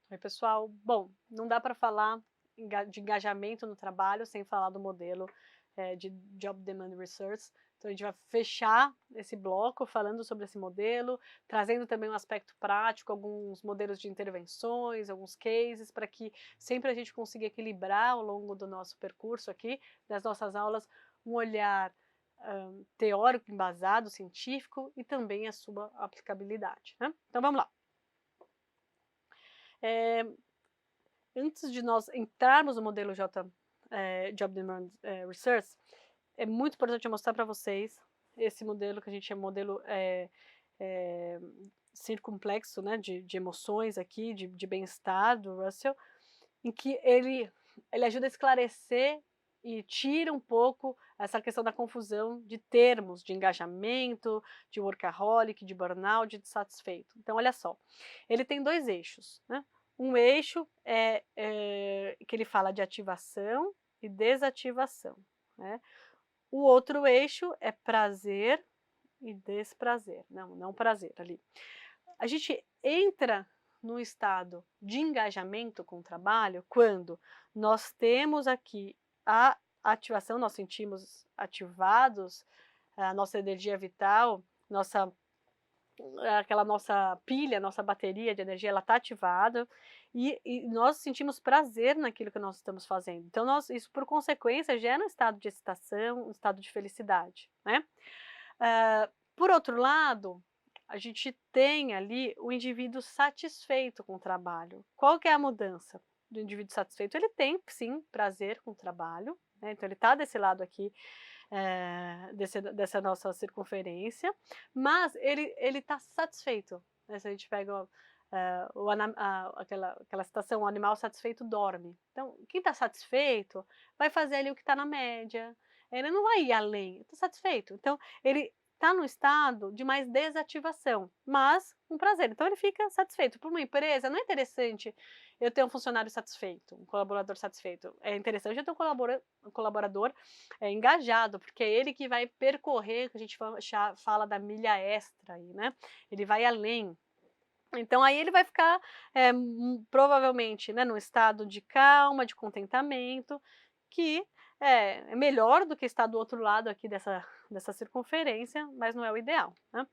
Oi, pessoal. Bom, não dá para falar de engajamento no trabalho sem falar do modelo de Job Demand Research. Então, a gente vai fechar esse bloco falando sobre esse modelo, trazendo também um aspecto prático, alguns modelos de intervenções, alguns cases, para que sempre a gente consiga equilibrar ao longo do nosso percurso aqui, das nossas aulas, um olhar teórico, embasado, científico e também a sua aplicabilidade, né? Então, vamos lá. É, Antes de nós entrarmos no modelo Job Demand Research, é muito importante eu mostrar para vocês esse modelo que a gente chama modelo circunplexo, né, de emoções aqui, de bem-estar do Russell, em que ele ajuda a esclarecer e tira um pouco essa questão da confusão de termos, de engajamento, de workaholic, de burnout, de satisfeito. Então, olha só, ele tem dois eixos, né? Um eixo que ele fala de ativação e desativação, né? O outro eixo é prazer e desprazer, não prazer ali. A gente entra no estado de engajamento com o trabalho quando nós temos aqui a ativação, nós sentimos ativados, a nossa energia vital, aquela nossa pilha, nossa bateria de energia, ela está ativada e nós sentimos prazer naquilo que nós estamos fazendo. Então, isso por consequência gera um estado de excitação, um estado de felicidade, né? Por outro lado, a gente tem ali o indivíduo satisfeito com o trabalho. Qual que é a mudança do indivíduo satisfeito? Ele tem, sim, prazer com o trabalho, né? Então ele está desse lado aqui, dessa nossa circunferência, mas ele está satisfeito, né? Se a gente pega aquela citação, o animal satisfeito dorme. Então, quem está satisfeito vai fazer ali o que está na média, ele não vai ir além, está satisfeito. Então, ele está no estado de mais desativação, mas com prazer. Então ele fica satisfeito. Para uma empresa, não é interessante eu ter um funcionário satisfeito, um colaborador satisfeito. É interessante eu ter um colaborador engajado, porque é ele que vai percorrer, que a gente fala da milha extra aí, né? Ele vai além. Então aí ele vai ficar provavelmente, né, num estado de calma, de contentamento, que é melhor do que estar do outro lado aqui dessa circunferência, mas não é o ideal, né.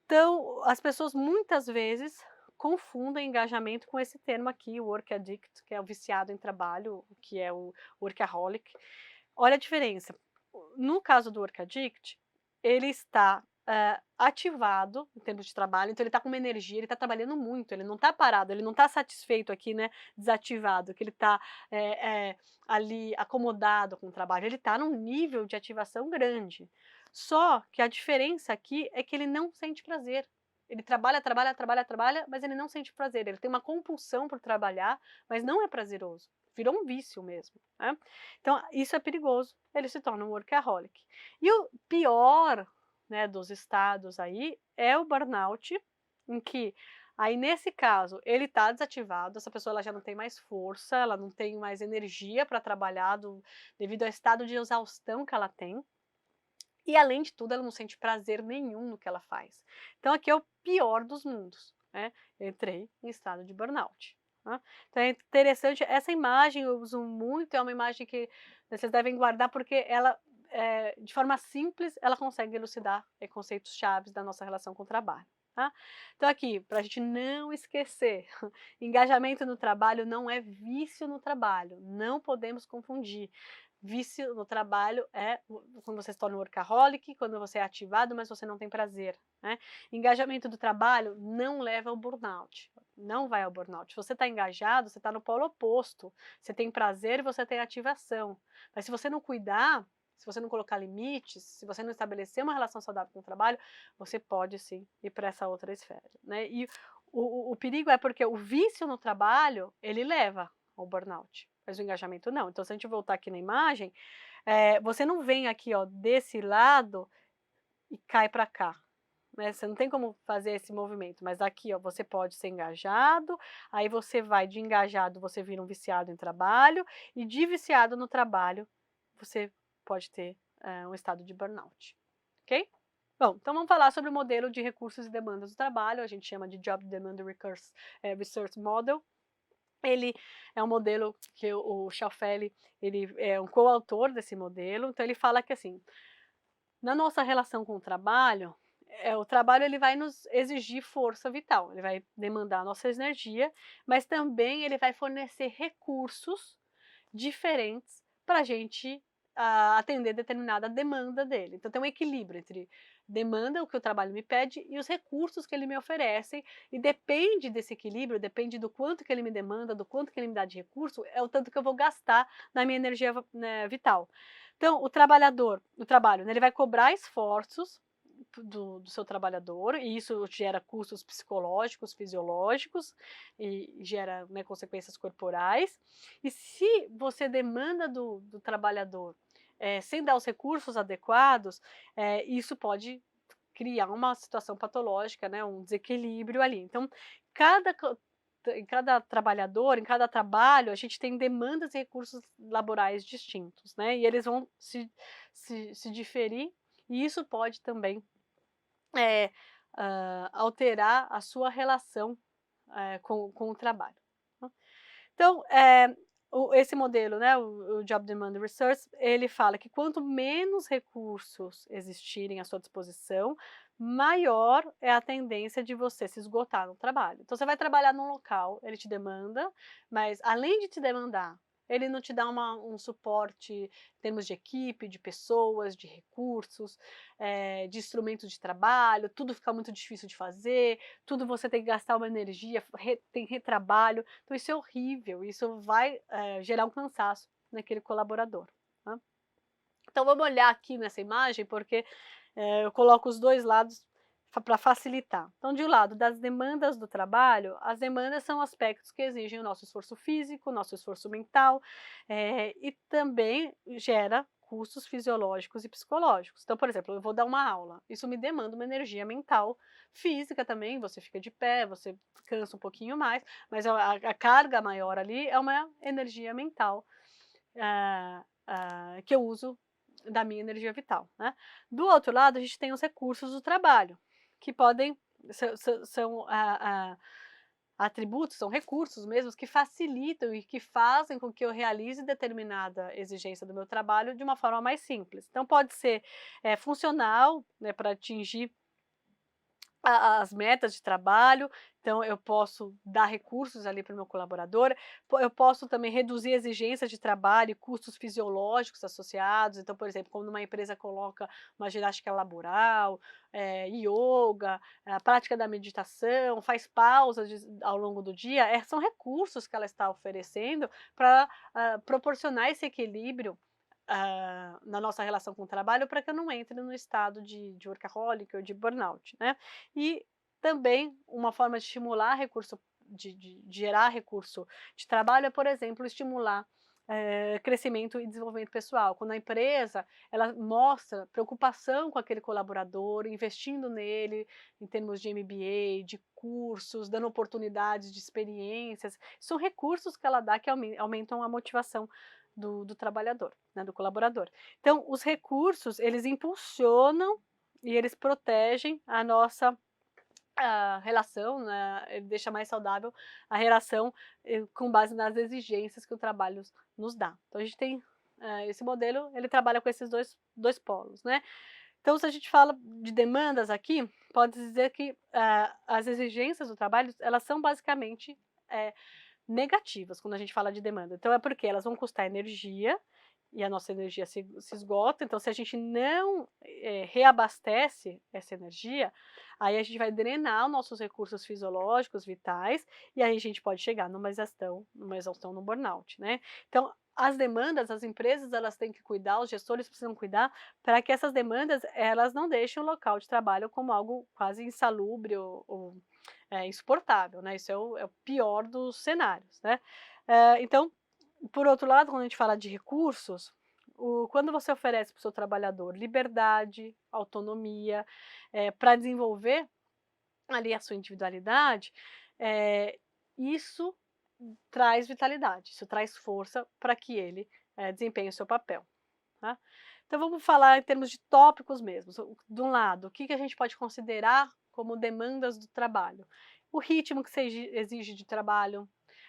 Então, as pessoas muitas vezes confundem engajamento com esse termo aqui, o work addict, que é o viciado em trabalho, que é o workaholic. Olha a diferença, no caso do work addict, ele está, ativado em termos de trabalho, então ele está com uma energia, ele está trabalhando muito, ele não está parado, ele não está satisfeito aqui, né, desativado, que ele está, ali acomodado com o trabalho, ele está num nível de ativação grande. Só que a diferença aqui é que ele não sente prazer. Ele trabalha, trabalha, trabalha, trabalha, mas ele não sente prazer, ele tem uma compulsão por trabalhar, mas não é prazeroso, virou um vício mesmo, né. Então isso é perigoso, ele se torna um workaholic. E o pior, né, dos estados aí é o burnout, em que aí nesse caso ele está desativado, essa pessoa ela já não tem mais força, ela não tem mais energia para trabalhar devido ao estado de exaustão que ela tem. E além de tudo, ela não sente prazer nenhum no que ela faz. Então aqui é o pior dos mundos, né? Eu entrei em estado de burnout. Né? Então é interessante, essa imagem eu uso muito, é uma imagem que vocês devem guardar porque ela, de forma simples, ela consegue elucidar conceitos chaves da nossa relação com o trabalho. Tá? Então aqui, para a gente não esquecer, engajamento no trabalho não é vício no trabalho, não podemos confundir. Vício no trabalho é quando você se torna um workaholic, quando você é ativado, mas você não tem prazer, né. Engajamento do trabalho não leva ao burnout, não vai ao burnout. Se você está engajado, você está no polo oposto, você tem prazer e você tem ativação. Mas se você não cuidar, se você não colocar limites, se você não estabelecer uma relação saudável com o trabalho, você pode sim ir para essa outra esfera, né. E o perigo é porque o vício no trabalho, ele leva ao burnout, mas o engajamento não. Então se a gente voltar aqui na imagem, você não vem aqui ó, desse lado e cai para cá, né, você não tem como fazer esse movimento, mas aqui ó, você pode ser engajado, aí você vai de engajado, você vira um viciado em trabalho, e de viciado no trabalho, você pode ter um estado de burnout, ok? Bom, então vamos falar sobre o modelo de recursos e demandas do trabalho, a gente chama de Job Demand Research Model. Ele é um modelo que o Ciaffelli, ele é um coautor desse modelo, então ele fala que assim, na nossa relação com o trabalho ele vai nos exigir força vital, ele vai demandar nossa energia, mas também ele vai fornecer recursos diferentes para a gente, atender determinada demanda dele. Então tem um equilíbrio entre demanda, o que o trabalho me pede, e os recursos que ele me oferece, e depende desse equilíbrio, depende do quanto que ele me demanda, do quanto que ele me dá de recurso, é o tanto que eu vou gastar na minha energia né, vital. Então o trabalho, né, ele vai cobrar esforços do seu trabalhador, e isso gera custos psicológicos, fisiológicos, e gera, né, consequências corporais. E se você demanda do trabalhador, sem dar os recursos adequados, isso pode criar uma situação patológica, né, um desequilíbrio ali. Então, cada co em cada trabalhador, em cada trabalho, a gente tem demandas e recursos laborais distintos, né, e eles vão se diferir, e isso pode também, eh, alterar a sua relação, com o trabalho, né. Então, esse modelo, né, o Job Demand Research, ele fala que quanto menos recursos existirem à sua disposição, maior é a tendência de você se esgotar no trabalho. Então você vai trabalhar num local, ele te demanda, mas além de te demandar, ele não te dá um suporte em termos de equipe, de pessoas, de recursos, de instrumentos de trabalho, tudo fica muito difícil de fazer, tudo você tem que gastar uma energia, tem retrabalho, então isso é horrível, isso vai, gerar um cansaço naquele colaborador, né. Então vamos olhar aqui nessa imagem, porque, eu coloco os 2 lados para facilitar. Então de um lado, das demandas do trabalho, as demandas são aspectos que exigem o nosso esforço físico, nosso esforço mental, e também gera custos fisiológicos e psicológicos. Então, por exemplo, eu vou dar uma aula, isso me demanda uma energia mental, física também, você fica de pé, você cansa um pouquinho mais, mas a carga maior ali é uma energia mental, que eu uso da minha energia vital, né. Do outro lado, a gente tem os recursos do trabalho, que podem são atributos, são recursos mesmos que facilitam e que fazem com que eu realize determinada exigência do meu trabalho de uma forma mais simples. Então pode ser, funcional, né, para atingir as metas de trabalho, então eu posso dar recursos ali para o meu colaborador, eu posso também reduzir exigências de trabalho e custos fisiológicos associados, então, por exemplo, quando uma empresa coloca uma ginástica laboral, ioga, a prática da meditação, faz pausas ao longo do dia, são recursos que ela está oferecendo para proporcionar esse equilíbrio, na nossa relação com o trabalho, para que eu não entre no estado de workaholic ou de burnout, né. E também uma forma de estimular recurso, de gerar recurso de trabalho é, por exemplo, estimular, crescimento e desenvolvimento pessoal. Quando a empresa, ela mostra preocupação com aquele colaborador, investindo nele em termos de MBA, de cursos, dando oportunidades de experiências, são recursos que ela dá que aumentam a motivação do trabalhador, né, do colaborador. Então os recursos, eles impulsionam e eles protegem a nossa relação, né, ele deixa mais saudável a relação, com base nas exigências que o trabalho nos dá. Então a gente tem, esse modelo, ele trabalha com esses dois polos, né. Então se a gente fala de demandas aqui, pode dizer que, as exigências do trabalho, elas são basicamente, negativas quando a gente fala de demanda. Então é porque elas vão custar energia, e a nossa energia se esgota, então se a gente não, reabastece essa energia, aí a gente vai drenar os nossos recursos fisiológicos, vitais, e aí a gente pode chegar numa exaustão, no burnout, né. Então as demandas, as empresas, elas têm que cuidar, os gestores precisam cuidar, para que essas demandas, elas não deixem o local de trabalho como algo quase insalubre ou insuportável, né, isso é o pior dos cenários, né. Então, por outro lado, quando a gente fala de recursos, quando você oferece para o seu trabalhador liberdade, autonomia, para desenvolver ali a sua individualidade, isso traz vitalidade, isso traz força para que ele, desempenhe o seu papel, tá. Então vamos falar em termos de tópicos mesmo. De um lado, o que que a gente pode considerar como demandas do trabalho? O ritmo que você exige de trabalho,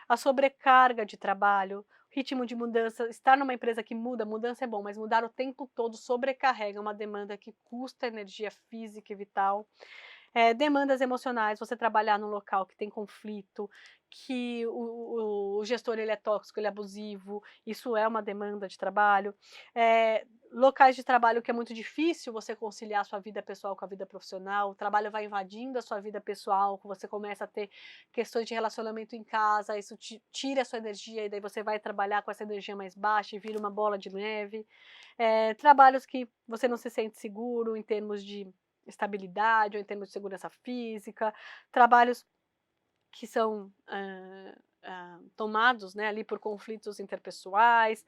a sobrecarga de trabalho, ritmo de mudança, estar numa empresa que muda, mudança é bom, mas mudar o tempo todo sobrecarrega, é uma demanda que custa energia física e vital. Demandas emocionais, você trabalhar num local que tem conflito, que o gestor ele é tóxico, ele é abusivo, isso é uma demanda de trabalho. Locais de trabalho que é muito difícil você conciliar a sua vida pessoal com a vida profissional, o trabalho vai invadindo a sua vida pessoal, você começa a ter questões de relacionamento em casa, isso tira a sua energia e daí você vai trabalhar com essa energia mais baixa e vira uma bola de neve. Trabalhos que você não se sente seguro em termos de estabilidade ou em termos de segurança física, trabalhos que são, tomados, né, ali por conflitos interpessoais,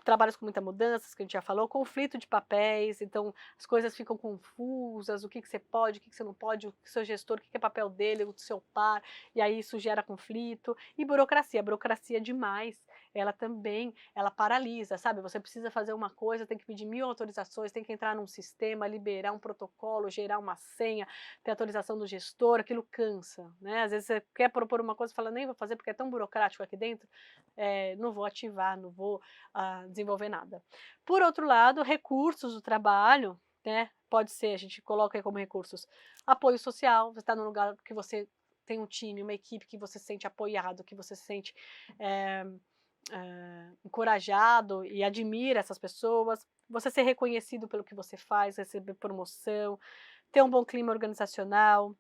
trabalhos com muita mudanças, que a gente já falou, conflito de papéis, então as coisas ficam confusas, o que que você pode, o que que você não pode, o seu gestor, o que que é papel dele, o do seu par, e aí isso gera conflito. E burocracia demais, ela também, ela paralisa, sabe, você precisa fazer uma coisa, tem que pedir 1000 autorizações, tem que entrar num sistema, liberar um protocolo, gerar uma senha, ter autorização do gestor, aquilo cansa, né, às vezes você quer propor uma coisa e fala: "Nem vou fazer porque é tão burocrático aqui dentro, não vou ativar, não vou desenvolver nada". Por outro lado, recursos do trabalho, né, pode ser, a gente coloca aí como recursos, apoio social, você está num lugar que você tem um time, uma equipe que você se sente apoiado, que você se sente, eh encorajado e admira essas pessoas, você ser reconhecido pelo que você faz, receber promoção, ter um bom clima organizacional,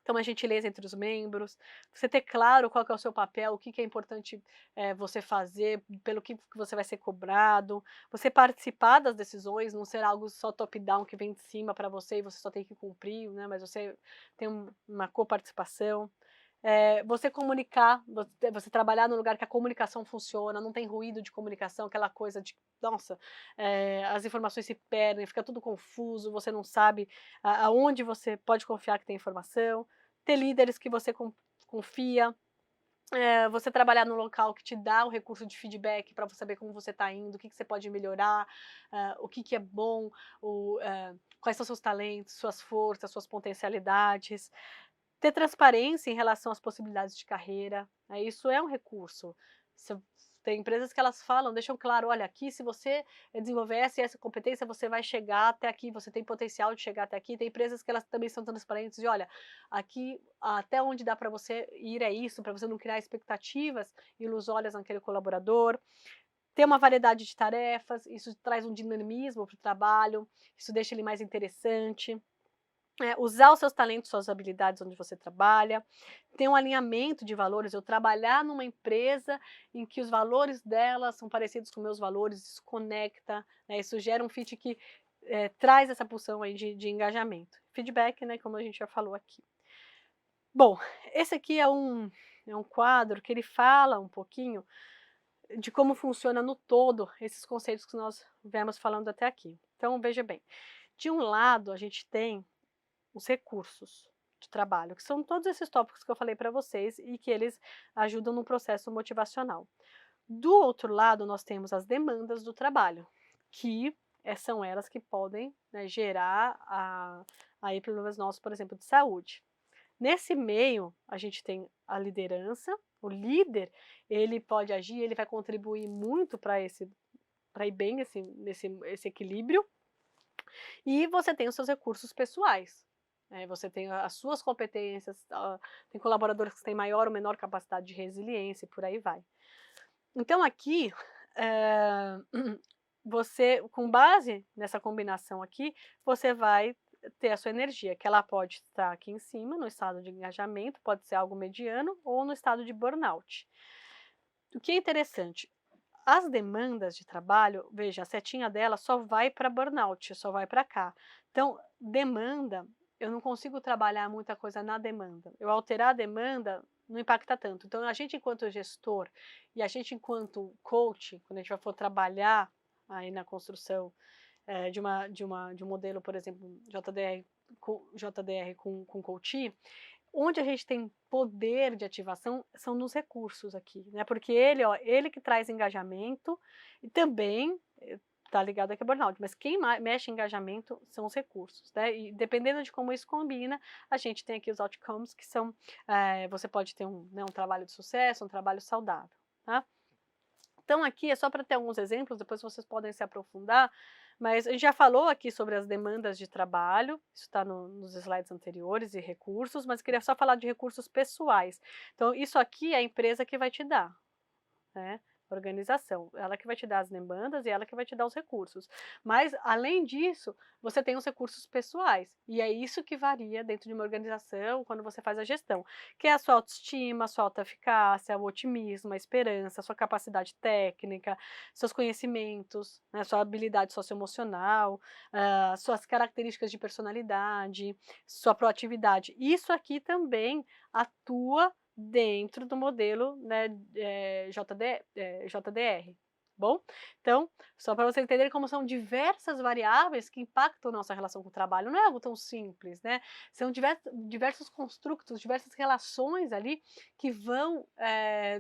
ter uma gentileza entre os membros, você ter claro qual que é o seu papel, o que que é importante, você fazer, pelo que você vai ser cobrado, você participar das decisões, não ser algo só top down que vem de cima para você e você só tem que cumprir, né, mas você tem uma coparticipação. Você comunicar, você trabalhar num lugar que a comunicação funciona, não tem ruído de comunicação, aquela coisa de nossa, as informações se perdem, fica tudo confuso, você não sabe aonde você pode confiar que tem informação, ter líderes que você confia, você trabalhar num local que te dá o recurso de feedback para você saber como você está indo, o que que você pode melhorar, o que que é bom, quais são seus talentos, suas forças, suas potencialidades. Ter transparência em relação às possibilidades de carreira, né, isso é um recurso. Se tem empresas que elas falam, deixam claro: "Olha, aqui se você desenvolver essa e essa competência, você vai chegar até aqui, você tem potencial de chegar até aqui". Tem empresas que elas também são transparentes e: "Olha, aqui até onde dá para você ir é isso", para você não criar expectativas ilusórias naquele colaborador. Ter uma variedade de tarefas, isso traz um dinamismo para o trabalho, isso deixa ele mais interessante. Usar os seus talentos, suas habilidades onde você trabalha, ter um alinhamento de valores, eu trabalhar numa empresa em que os valores dela são parecidos com meus valores, isso conecta, né, isso gera um fit que, traz essa pulsão aí de engajamento. Feedback, né, como a gente já falou aqui. Bom, esse aqui é um quadro que ele fala um pouquinho de como funciona no todo esses conceitos que nós viemos falando até aqui. Então veja bem, de um lado a gente tem os recursos de trabalho, que são todos esses tópicos que eu falei para vocês e que eles ajudam no processo motivacional. Do outro lado, nós temos as demandas do trabalho, que são elas que podem, né, gerar aí problemas nossos, por exemplo, de saúde. Nesse meio, a gente tem a liderança, o líder, ele pode agir, ele vai contribuir muito para ir bem esse equilíbrio, e você tem os seus recursos pessoais, você tem as suas competências, tem colaboradores que têm maior ou menor capacidade de resiliência e por aí vai. Então aqui, eh, você com base nessa combinação aqui, você vai ter a sua energia, que ela pode estar aqui em cima, no estado de engajamento, pode ser algo mediano ou no estado de burnout. O que é interessante, as demandas de trabalho, veja, a setinha dela só vai para burnout, só vai para cá. Então, demanda, eu não consigo trabalhar muita coisa na demanda. Eu alterar a demanda não impacta tanto. Então, a gente enquanto gestor e a gente enquanto coach, quando a gente for trabalhar aí na construção de um modelo, por exemplo, JDR com coaching, onde a gente tem poder de ativação são nos recursos aqui, né, porque ele, ó, ele que traz engajamento e também está ligado aqui a burnout, mas quem mexe em engajamento são os recursos, né, e dependendo de como isso combina, a gente tem aqui os outcomes que são, você pode ter um trabalho de sucesso, um trabalho saudável, tá. Então aqui é só para ter alguns exemplos, depois vocês podem se aprofundar, mas a gente já falou aqui sobre as demandas de trabalho, isso está nos slides anteriores e recursos, mas queria só falar de recursos pessoais. Então isso aqui é a empresa que vai te dar, né, organização, ela que vai te dar as demandas e ela que vai te dar os recursos. Mas, além disso, você tem os recursos pessoais, e é isso que varia dentro de uma organização quando você faz a gestão, que é a sua autoestima, a sua autoeficácia, o otimismo, a esperança, a sua capacidade técnica, seus conhecimentos, né, sua habilidade socioemocional, suas características de personalidade, sua proatividade. Isso aqui também atua dentro do modelo, né, JDR, bom? Então, só para vocês entenderem como são diversas variáveis que impactam nossa relação com o trabalho, não é algo tão simples, né, são diversos construtos, diversas relações ali que vão,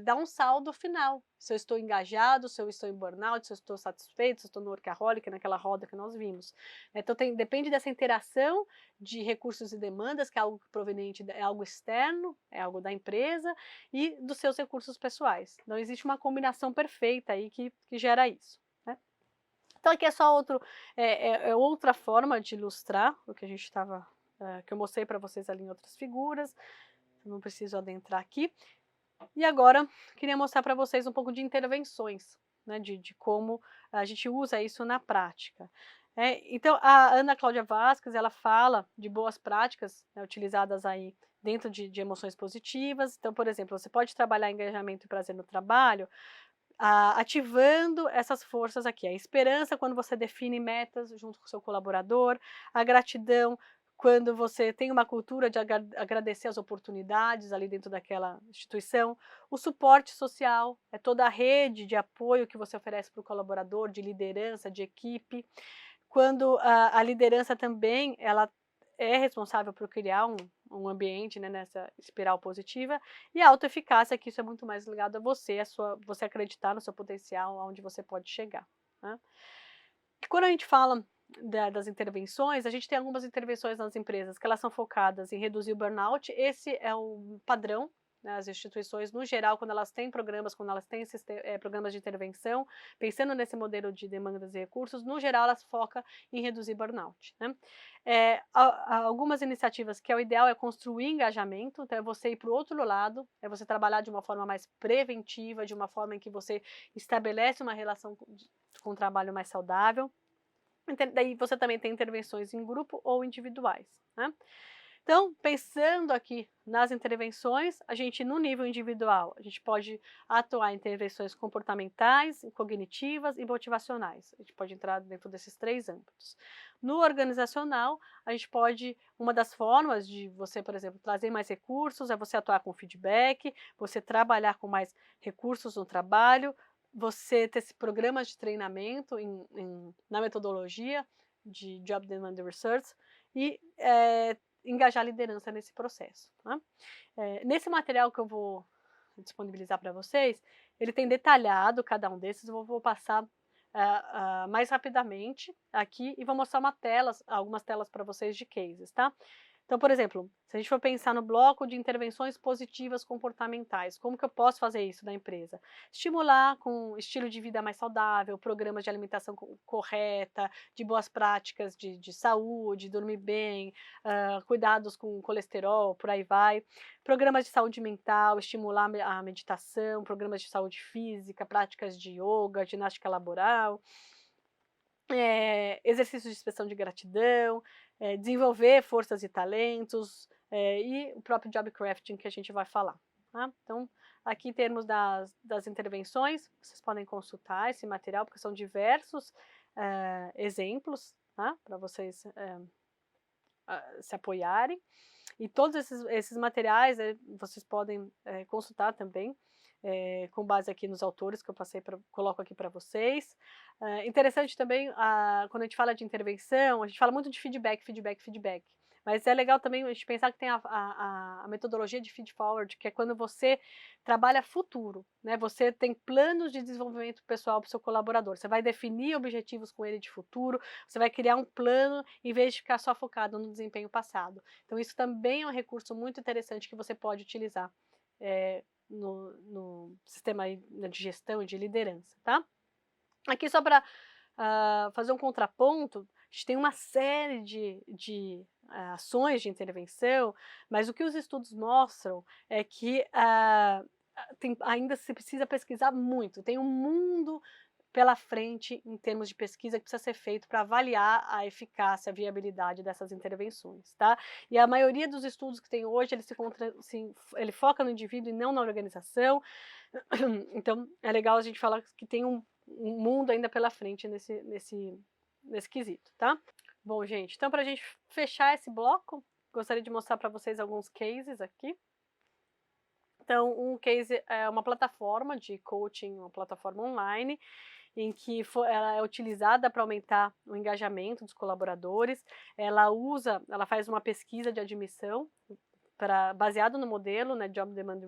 dar um saldo final, se eu estou engajado, se eu estou em burnout, se eu estou satisfeito, se eu estou no workaholic, naquela roda que nós vimos. Então depende dessa interação de recursos e demandas, que é algo proveniente, é algo externo, é algo da empresa, e dos seus recursos pessoais. Não existe uma combinação perfeita aí que gera isso, né. Então aqui é só outra forma de ilustrar o que a gente estava, que eu mostrei para vocês ali em outras figuras, não preciso adentrar aqui. E agora, queria mostrar para vocês um pouco de intervenções, né, de como a gente usa isso na prática. Então, a Ana Cláudia Vasquez, ela fala de boas práticas, né, utilizadas aí dentro de emoções positivas. Então, por exemplo, você pode trabalhar engajamento e prazer no trabalho, ativando essas forças aqui, a esperança quando você define metas junto com o seu colaborador, a gratidão quando você tem uma cultura de agradecer as oportunidades ali dentro daquela instituição, o suporte social, é toda a rede de apoio que você oferece para o colaborador, de liderança, de equipe, quando a liderança também, ela é responsável por criar um ambiente, né, nessa espiral positiva, e a autoeficácia, que isso é muito mais ligado a você, você acreditar no seu potencial, aonde você pode chegar, né. E quando a gente fala das intervenções, a gente tem algumas intervenções nas empresas que elas são focadas em reduzir o burnout, esse é o padrão, né, as instituições no geral, quando elas têm programas, quando elas têm programas de intervenção, pensando nesse modelo de demandas e recursos, no geral elas focam em reduzir burnout, né. Algumas iniciativas que é o ideal é construir engajamento, então é você ir para o outro lado, é você trabalhar de uma forma mais preventiva, de uma forma em que você estabelece uma relação com um trabalho mais saudável. Daí você também tem intervenções em grupo ou individuais, né. Então, pensando aqui nas intervenções, a gente no nível individual, a gente pode atuar em intervenções comportamentais, cognitivas e motivacionais. A gente pode entrar dentro desses 3 âmbitos. No organizacional, a gente pode, uma das formas de você, por exemplo, trazer mais recursos é você atuar com feedback, você trabalhar com mais recursos no trabalho, você ter programas de treinamento na metodologia de Job Demand Research e engajar a liderança nesse processo, tá. Nesse material que eu vou disponibilizar para vocês, ele tem detalhado cada um desses, eu vou passar mais rapidamente aqui e vou mostrar algumas telas para vocês de cases, tá. Então, por exemplo, se a gente for pensar no bloco de intervenções positivas comportamentais, como que eu posso fazer isso na empresa? Estimular com estilo de vida mais saudável, programas de alimentação correta, de boas práticas de saúde, dormir bem, cuidados com colesterol, por aí vai. Programas de saúde mental, estimular a meditação, programas de saúde física, práticas de yoga, ginástica laboral, exercícios de expressão de gratidão, desenvolver forças e talentos, e o próprio job crafting que a gente vai falar, tá. Então, aqui em termos das intervenções, vocês podem consultar esse material, porque são diversos exemplos, tá, para vocês se apoiarem. E todos esses materiais, vocês podem consultar também, com base aqui nos autores que eu coloco aqui para vocês. Interessante também, quando a gente fala de intervenção, a gente fala muito de feedback, feedback, feedback. mas é legal também a gente pensar que tem a metodologia de feed forward, que é quando você trabalha futuro, né, você tem planos de desenvolvimento pessoal para o seu colaborador, você vai definir objetivos com ele de futuro, você vai criar um plano em vez de ficar só focado no desempenho passado. Então isso também é um recurso muito interessante que você pode utilizar no sistema aí, né, de gestão e de liderança, tá? Aqui só para fazer um contraponto, a gente tem uma série de ações de intervenção, mas o que os estudos mostram é que ainda se precisa pesquisar muito, tem um mundo pela frente em termos de pesquisa que precisa ser feito para avaliar a eficácia, a viabilidade dessas intervenções, tá? E a maioria dos estudos que tem hoje, ele foca no indivíduo e não na organização, então é legal a gente falar que tem um mundo ainda pela frente nesse quesito, tá? Bom, gente, então para a gente fechar esse bloco, gostaria de mostrar para vocês alguns cases aqui. Então, um case é uma plataforma de coaching, uma plataforma online, em que ela é utilizada para aumentar o engajamento dos colaboradores. Ela faz uma pesquisa de admissão baseado no modelo, né, Job Demand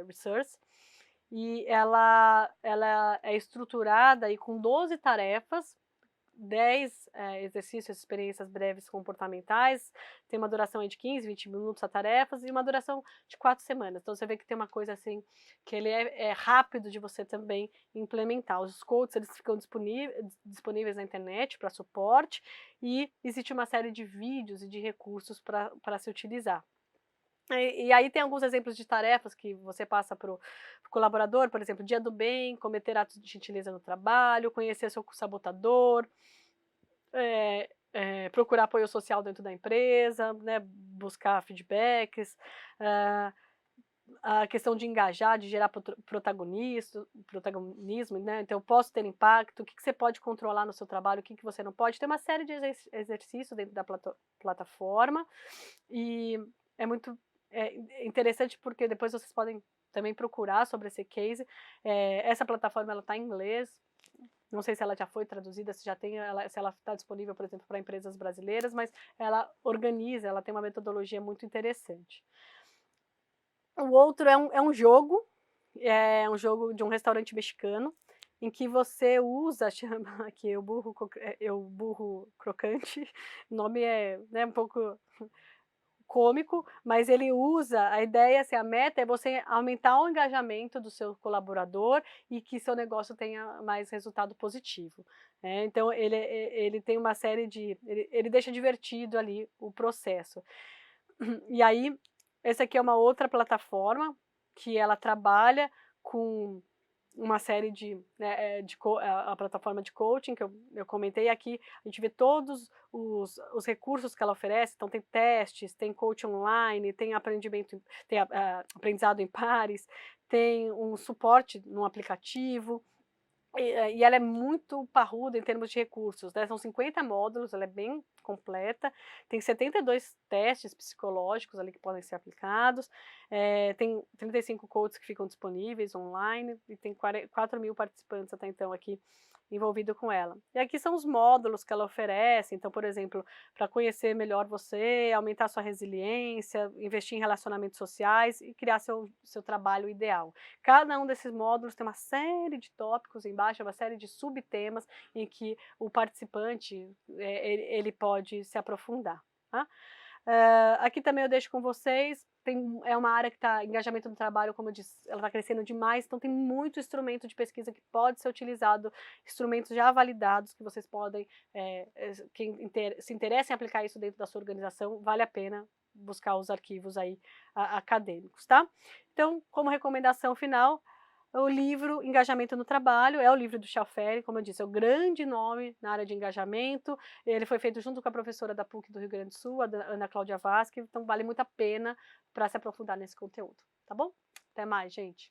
Research, e ela é estruturada aí com 12 tarefas, 10 exercícios, experiências breves comportamentais, tem uma duração aí de 15, 20 minutos a tarefas e uma duração de 4 semanas. Então você vê que tem uma coisa assim, que ele é rápido de você também implementar. Os coaches, eles ficam disponíveis na internet para suporte e existe uma série de vídeos e de recursos para se utilizar. E aí tem alguns exemplos de tarefas que você passa para o colaborador, por exemplo, dia do bem, cometer atos de gentileza no trabalho, conhecer seu sabotador, procurar apoio social dentro da empresa, né, buscar feedbacks, a questão de engajar, de gerar protagonismo, né, então eu posso ter impacto, o que você pode controlar no seu trabalho, o que você não pode, tem uma série de exercícios dentro da plataforma, e é muito interessante porque depois vocês podem também procurar sobre esse case. Essa plataforma ela está em inglês, não sei se ela já foi traduzida, se se ela está disponível, por exemplo, para empresas brasileiras, mas ela organiza, ela tem uma metodologia muito interessante. O outro é um jogo de um restaurante mexicano, em que você usa, chama aqui, o burro crocante, o nome é, né, um pouco cômico, mas ele usa a ideia, assim, a meta é você aumentar o engajamento do seu colaborador e que seu negócio tenha mais resultado positivo, né. Então ele tem uma série ele deixa divertido ali o processo. E aí, essa aqui é uma outra plataforma que ela trabalha com uma série né, a plataforma de coaching que eu comentei aqui, a gente vê todos os recursos que ela oferece, então tem testes, tem coaching online, tem aprendizado em pares, tem um suporte no aplicativo, e ela é muito parruda em termos de recursos, né, são 50 módulos, ela é bem completa, tem 72 testes psicológicos ali que podem ser aplicados, tem 35 coaches que ficam disponíveis online e tem 4.000 participantes até então aqui envolvido com ela. E aqui são os módulos que ela oferece, então, por exemplo, para conhecer melhor você, aumentar sua resiliência, investir em relacionamentos sociais e criar seu trabalho ideal. Cada um desses módulos tem uma série de tópicos embaixo, uma série de subtemas em que o participante ele pode se aprofundar, tá? Aqui também eu deixo com vocês, é uma área que está, engajamento no trabalho, como eu disse, ela está crescendo demais, então tem muito instrumento de pesquisa que pode ser utilizado, instrumentos já validados que vocês podem, quem se interessa em aplicar isso dentro da sua organização, vale a pena buscar os arquivos aí acadêmicos, tá? Então, como recomendação final, o livro Engajamento no Trabalho é o livro do Cialferi, como eu disse, é o grande nome na área de engajamento. Ele foi feito junto com a professora da PUC do Rio Grande do Sul, a Ana Cláudia Vasque, então vale muito a pena para se aprofundar nesse conteúdo, tá bom? Até mais, gente.